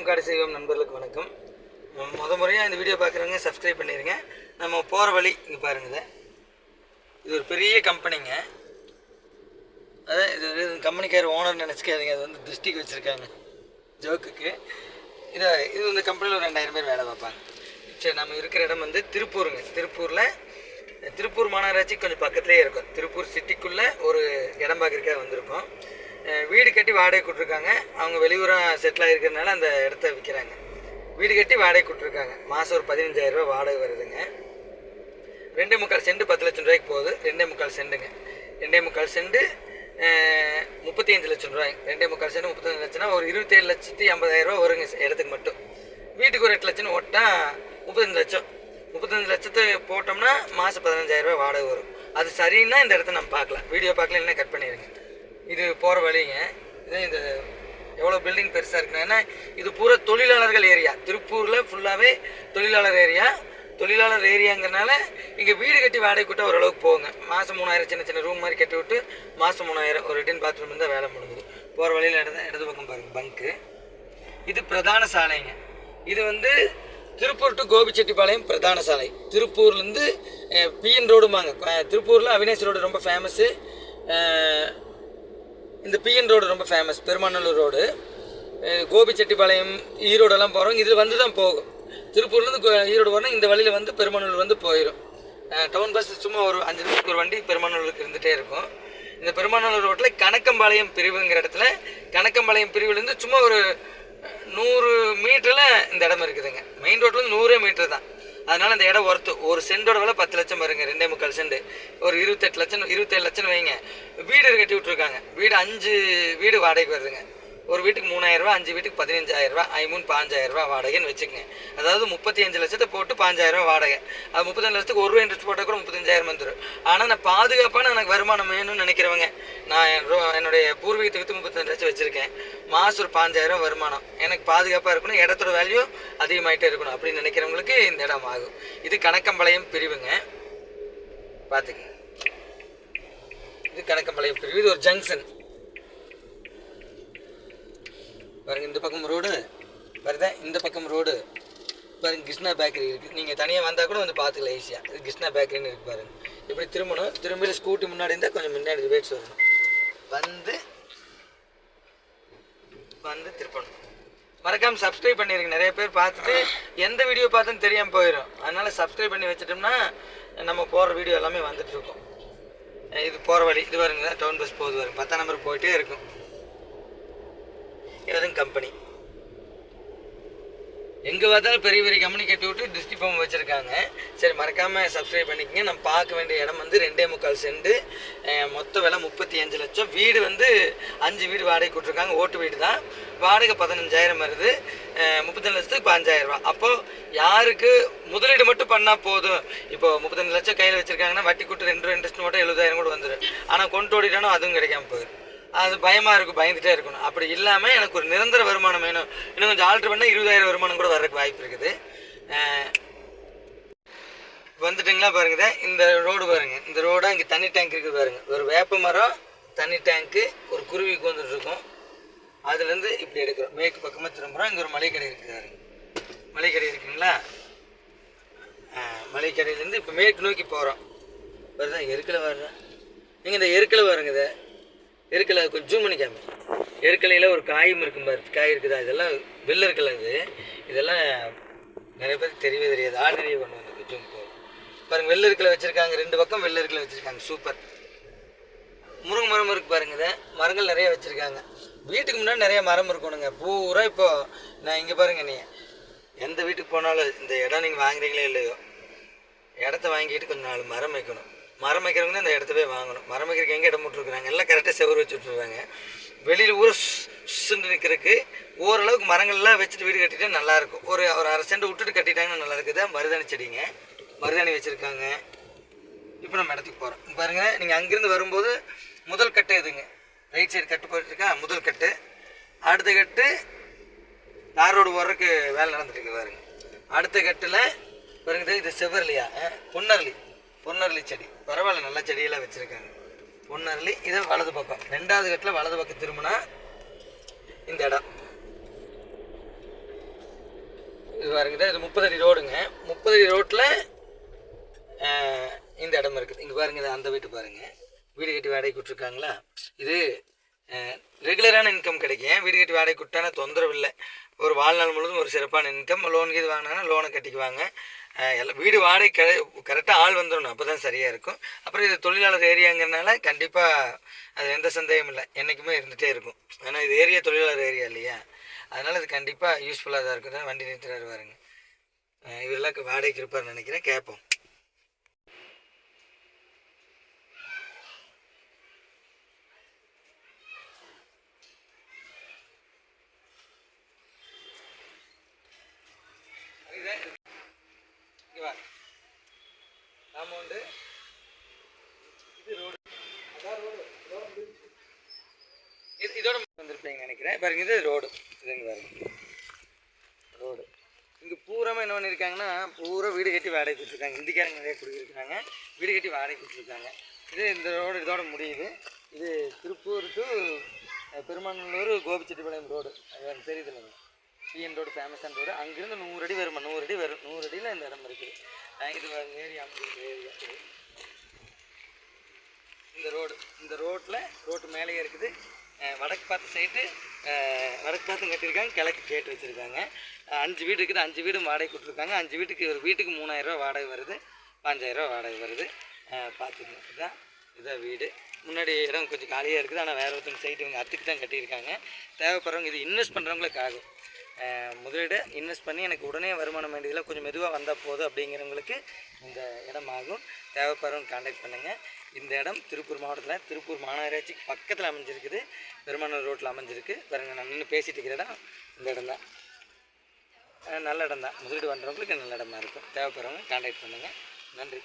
செய்வோம் காடு செய்வோம் நண்பர்களுக்கு வணக்கம். முறையாக இந்த வீடியோ பார்க்குறவங்க சப்ஸ்கிரைப் பண்ணிடுங்க. நம்ம போகிற வழி இங்கே பாருங்க. இது ஒரு பெரிய கம்பெனிங்க. அதான் இது கம்பெனிக்கார ஓனர் நினச்சிக்காதீங்க, அது வந்து டிஸ்ட்ரிக் வச்சுருக்காங்க ஜோக்குக்கு. இது இந்த கம்பெனியில் ஒரு 2000 பேர் வேலை பார்ப்பாங்க. சரி, நம்ம இருக்கிற இடம் வந்து திருப்பூருங்க. திருப்பூர் மாநகராட்சி கொஞ்சம் பக்கத்துலேயே இருக்கும். திருப்பூர் சிட்டிக்குள்ளே ஒரு இடம் பார்க்குறதுக்காக வந்திருக்கோம். வீடு கட்டி வாடகை கொடுத்துருக்காங்க. அவங்க வெளியூராக செட்டில் ஆகிருக்கிறதுனால அந்த இடத்த விற்கிறாங்க. வீடு கட்டி வாடகை கொடுத்துருக்காங்க. மாதம் ஒரு 15,000 ரூபா வாடகை வருதுங்க. 2.25 சென்ட் 10 லட்சம் ரூபாய்க்கு போகுது. 2.25 சென்ட்டுங்க. 2.25 சென்ட் 35 லட்சம் ரூபாய். 2.25 சென்ட் 35 லட்சம்னா ஒரு 27,50,000 ரூபா வருங்க இடத்துக்கு மட்டும். வீட்டுக்கு ஒரு 8 லட்சம்னு ஓட்டா 35 லட்சம். 35 லட்சத்தை போட்டோம்னா மாதம் 15,000 ரூபா வாடகை வரும். அது சரின்னா இந்த இடத்த நம்ம பார்க்கலாம். வீடியோ பார்க்கலாம், இல்லைன்னா கட் பண்ணிடுங்க. இது போகிற வழிங்க. இந்த எவ்வளோ பில்டிங் பெருசாக இருக்குன்னா, ஏன்னா இது பூரா தொழிலாளர்கள் ஏரியா. திருப்பூரில் ஃபுல்லாகவே தொழிலாளர் ஏரியாங்கிறனால இங்கே வீடு கட்டி வாடகை கூட்ட ஓரளவுக்கு போகுங்க. மாதம் 3,000 சின்ன சின்ன ரூம் மாதிரி கட்டி விட்டு மாதம் 3,000 ஒரு ரிட்டன் பாத்ரூம் இருந்தால் வேலை முடிஞ்சுது. போகிற வழியில் இடது பக்கம் பாருங்கள் பங்கு. இது பிரதான சாலைங்க. இது வந்து திருப்பூர் டு கோபிச்செட்டிப்பாளையம் பிரதான சாலை. திருப்பூர்லேருந்து பிஎன் ரோடுமாங்க. திருப்பூரில் அவினாசி ரோடு ரொம்ப ஃபேமஸ்ஸு. இந்த பிஎன் ரோடு ரொம்ப ஃபேமஸ். பெருமாநல்லூர் ரோடு, கோபிச்செட்டிப்பாளையம், ஈரோடெல்லாம் போகிறோம். இதில் வந்து தான் போகும். திருப்பூர்லேருந்து ஈரோடு வரணும். இந்த வழியில் வந்து பெருமாநல்லூர் வந்து போயிடும். டவுன் பஸ் சும்மா ஒரு 5 நிமிஷத்துக்கு ஒரு வண்டி பெருமாநல்லூருக்கு இருந்துகிட்டே இருக்கும். இந்த பெருமாநல்லூர் ரோட்டில் கணக்கம்பாளையம் பிரிவுங்கிற இடத்துல, கணக்கம்பாளையம் பிரிவுலேருந்து சும்மா ஒரு 100 மீட்டரில் இந்த இடம் இருக்குதுங்க. மெயின் ரோட்லேருந்து 100 மீட்டர் தான். அதனால் அந்த இடம் ஒர்த்து. ஒரு சென்டோட விலை 10 லட்சம் வருங்க. 2.25 சென்ட் ஒரு 27 லட்சம் வைங்க. வீடு கட்டி விட்ருக்காங்க. வீடு 5 வீடு வாடகைக்கு வருதுங்க. ஒரு வீட்டுக்கு 3,000 ரூபா, 5 வீட்டுக்கு 15,000 ரூபா, 15,000 ரூபா வாடகைன்னு வச்சுக்கோங்க. அதாவது 35 லட்சத்தை போட்டு 5,000 ரூபா வாடகை. அது 35 லட்சத்துக்கு 1 ரூபா இன்ட்ரெஸ்ட் போட்டால் கூட 35,000 வந்துடும். ஆனால் நான் பாதுகாப்பான எனக்கு வருமானம் வேணும்னு நினைக்கிறவங்க, நான் என்னுடைய பூர்வீகத்தை விற்று 35 லட்சம் வச்சுருக்கேன். மாதம் ஒரு 5,000 வருமானம், எனக்கு பாதுகாப்பாக இருக்கணும், இடத்தோட வேல்யூ அதிகமாகிட்டே இருக்கணும் அப்படின்னு நினைக்கிறவங்களுக்கு இந்த இடம் ஆகும். இது கணக்கம்பாளையம் பிரிவுங்க. பார்த்துங்க, இது கணக்கம்பாளையம் பிரிவு. இது ஒரு ஜங்ஷன் பாருங்க. இந்த பக்கம் ரோடு வருதா, இந்த பக்கம் ரோடு பாருங்க. கிருஷ்ணா பேக்கரி இருக்குது. நீங்கள் தனியாக வந்தால் கூட வந்து பார்த்துக்கலாம் ஈஸியாக. இது கிருஷ்ணா பேக்கரின்னு இருக்குது பாருங்க. இப்படி திரும்பணும். திரும்பி ஸ்கூட்டி முன்னாடி இருந்தால் கொஞ்சம் முன்னாடி ரிவேட்ஸ் வரணும். வந்து திருப்பணும். மறக்காமல் சப்ஸ்கிரைப் பண்ணிடுங்க. நிறைய பேர் பார்த்துட்டு எந்த வீடியோ பார்த்துன்னு தெரியாமல் போயிடும். அதனால் சப்ஸ்கிரைப் பண்ணி வச்சுட்டோம்னா நம்ம போகிற வீடியோ எல்லாமே வந்துட்டுருக்கோம். இது போகிற வழி. இது வருங்க, டவுன் பஸ் போகுது வருங்க. 10ஆம் நம்பர் போயிட்டே இருக்கும். இதுதான் கம்பெனி. எங்கே பார்த்தாலும் பெரிய பெரிய கம்பெனி கட்டி விட்டு டிஸ்ட்ரிக் ஃபார்ம் வச்சுருக்காங்க. சரி, மறக்காமல் சப்ஸ்கிரைப் பண்ணிக்கங்க. நம்ம பார்க்க வேண்டிய இடம் வந்து 2.25 சென்ட், மொத்த விலை 35 லட்சம். வீடு வந்து 5 வீடு வாடகை கொடுத்துருக்காங்க. ஓட்டு வீடு தான். வாடகை 15,000 வருது. 35 லட்சத்துக்கு 5,000 ரூபா. அப்போது யாருக்கு முதலீடு மட்டும் பண்ணால் போதும். இப்போ 35 லட்சம் கையில் வச்சுருக்காங்கன்னா வட்டி கூட்டு 2 ரூபா இன்ட்ரெஸ்ட் மட்டும் 70,000 கூட வந்துடும். ஆனால் கொண்டு ஓடிட்டானோ அதுவும் கிடைக்காம போயிடும். அது பயமாக இருக்கும், பயந்துகிட்டே இருக்கணும். அப்படி இல்லாமல் எனக்கு ஒரு நிரந்தர வருமானம் வேணும், இன்னும் கொஞ்சம் ஆல்ட்ரு பண்ணால் 20,000 வருமானம் கூட வர்றதுக்கு வாய்ப்பு இருக்குது. வந்துட்டுங்களா பாருங்க. இந்த ரோடு பாருங்க. இந்த ரோடாக இங்கே தண்ணி டேங்க் இருக்குது பாருங்க. ஒரு வேப்ப மரம், தண்ணி டேங்க்கு, ஒரு குருவிக்கு வந்துட்டு இருக்கும். அதுலேருந்து இப்படி எடுக்கிறோம். மேற்கு பக்கமாக திரும்புகிறோம். இங்கே ஒரு மளிகை கடை இருக்குது பாருங்க. மளிகை கடை இருக்குங்களா? மளிகை கடையிலேருந்து இப்போ மேற்கு நோக்கி போகிறோம். வருதான் எருக்கில் வர்றேன். நீங்கள் இந்த எருக்கில் வருங்க. எருக்கலை கொஞ்சம் ஜூம் பண்ணிக்காம. எருக்கலையில் ஒரு காயும் இருக்கும் பாரு. காய் இருக்குதா? இதெல்லாம் வெள்ளை இருக்கலை. இதெல்லாம் நிறைய பேருக்கு தெரியவே தெரியாது. ஆர்டினரியாக கொண்டு வந்து ஜூம் போகும் பாருங்க. வெள்ளை இருக்கலை வச்சுருக்காங்க. 2 பக்கம் வெள்ளை இருக்கலை வச்சுருக்காங்க. சூப்பர். முருங்கை மரம் இருக்குது பாருங்க. மரங்கள் நிறைய வச்சுருக்காங்க. வீட்டுக்கு முன்னாடி நிறைய மரம் இருக்கணுங்க. பூரா இப்போது நான் இங்கே பாருங்கள். நீங்கள் எந்த வீட்டுக்கு போனாலும் இந்த இடம் நீங்கள் வாங்குறீங்களே இல்லையோ, இடத்த வாங்கிட்டு கொஞ்சம் 4 மரம் வைக்கணும். மரம் வைக்கிறவங்க தான் இந்த இடத்த போய் வாங்கணும். மரம் வைக்கிறதுக்கு எங்கே இடம் விட்டுருக்குறாங்க? எல்லாம் கரெக்டாக செவரு வச்சு விட்ருவாங்க. வெளியில் ஊரை சுண்டு நிற்கிறதுக்கு ஓரளவுக்கு மரங்கள்லாம் வச்சுட்டு வீடு கட்டிட்டா நல்லாயிருக்கும். ஒரு 1/2 சென்ட் விட்டுட்டு கட்டிட்டாங்கன்னா நல்லா இருக்குது. மருதாணி செடிங்க, மருதாணி வச்சுருக்காங்க. இப்போ நம்ம இடத்துக்கு போகிறோம் பாருங்கள். நீங்கள் அங்கேருந்து வரும்போது முதல் கட்டு எதுங்க, ரைட் சைடு கட்டு போயிட்டுருக்கா முதல் கட்டு. அடுத்த கட்டு தார் ரோடு போடுறதுக்கு வேலை நடந்துட்டு இருக்கு பாருங்க. அடுத்த கட்டில் பாருங்க, இது செவ்வரலியா, பொன்னரளி செடி. பரவாயில்ல, நல்ல செடியெல்லாம் வச்சுருக்காங்க. பொன்னரளி. இதை வலது பக்கம் 2வது கட்டில் வலது பக்கம் திரும்பினா இந்த இடம். இது பாருங்க, இது 30 அடி ரோடுங்க. 30 அடி ரோட்டில் இந்த இடம் இருக்குது. இங்கே பாருங்க, இது அந்த வீட்டு பாருங்கள், வீடு கட்டி வாடகை விட்ருக்காங்களா. இது ரெகுலரான இன்கம் கிடைக்கும். வீடு கட்டி வாடகை விட்டானா தொந்தரவு இல்லை. ஒரு வாழ்நாள் முழுவதும் ஒரு சிறப்பான இன்கம். லோனுக்கு இது வாங்கினா லோனை கட்டிக்குவாங்க. எல்லாம் வீடு வாடகை கரெக்டாக ஆள் வந்துடணும், அப்போ தான் சரியாக இருக்கும். அப்புறம் இது தொழிலாளர் ஏரியாங்கிறனால கண்டிப்பாக அது எந்த சந்தேகமும் இல்லை, என்றைக்குமே இருந்துகிட்டே இருக்கும். ஏன்னா இது ஏரியா தொழிலாளர் ஏரியா இல்லையா, அதனால் இது கண்டிப்பாக யூஸ்ஃபுல்லாக தான் இருக்கும். தான் வண்டி நிறுத்துறாரு பாருங்க. இவரெல்லாம் வாடகைக்கு இருப்பார்னு நினைக்கிறேன், கேட்போம். அமௌண்ட்டு இது ரோடு, அதான் ரோடு இதோட வந்துருப்பீங்க நினைக்கிறேன். பாருங்க, இது ரோடு, இதுங்க பாருங்க ரோடு. இங்கே பூராமல் என்ன பண்ணியிருக்காங்கன்னா, பூரா வீடு கட்டி வாடகை கொடுத்துருக்காங்க. இந்திக்காரங்க நிறைய குடியிருக்காங்க, வீடு கட்டி வாடகை கொடுத்துருக்காங்க. இது இந்த ரோடு இதோட முடியுது. இது திருப்பூர் டு பெருமாநல்லூர் கோபிச்செட்டிப்பாளையம் ரோடு, அது எனக்கு தெரியுது இல்லைங்க. பிஎன் ரோடு ஃபேமஸான ரோடு. அங்கேருந்து 100 அடி வருமா, 100 அடி வரும். 100 அடியில் இந்த இடம் இருக்குது. இது ஏரியா ஏரியா. இந்த ரோடு, இந்த ரோட்டு மேலேயே இருக்குது. வடக்கு பார்த்து சைட்டு, வடக்கு பார்த்தும் கட்டியிருக்காங்க, கிழக்கு கேட்டு வச்சுருக்காங்க. 5 வீடு இருக்குது. 5 வீடும் வாடகை கொடுத்துருக்காங்க. 5 வீட்டுக்கு ஒரு வீட்டுக்கு 3000 ரூபா வாடகை வருது, 5000 ரூபா வாடகை வருது. பார்த்துக்கங்க, இதான் வீடு. முன்னாடி இடம் கொஞ்சம் காலியாக இருக்குது, ஆனால் வேறு ஒருத்தவங்க சைட்டு இவங்க அத்துக்கு தான் கட்டியிருக்காங்க. தேவைப்படுறவங்க, இது இன்வெஸ்ட் பண்ணுறவங்களுக்கு ஆகும். முதலீடு இன்வெஸ்ட் பண்ணி எனக்கு உடனே வருமானம் வேண்டியதில் கொஞ்சம் மெதுவாக வந்தால் போதும் அப்படிங்கிறவங்களுக்கு இந்த இடம் ஆகும். தேவைப்படுறவங்க கான்டாக்ட் பண்ணுங்கள். இந்த இடம் திருப்பூர் மாவட்டத்தில், திருப்பூர் மாநகராட்சிக்கு பக்கத்தில் அமைஞ்சிருக்குது. பெருமாநல்லூர் ரோட்டில் அமைஞ்சிருக்கு பாருங்கள். நான் நின்று பேசிகிட்டு இருக்கிற இடம் இந்த இடம் தான். நல்ல இடம் தான், முதலீடு பண்ணுறவங்களுக்கு நல்ல இடமா இருக்கும். தேவைப்படுறவங்க கான்டாக்ட் பண்ணுங்கள். நன்றி.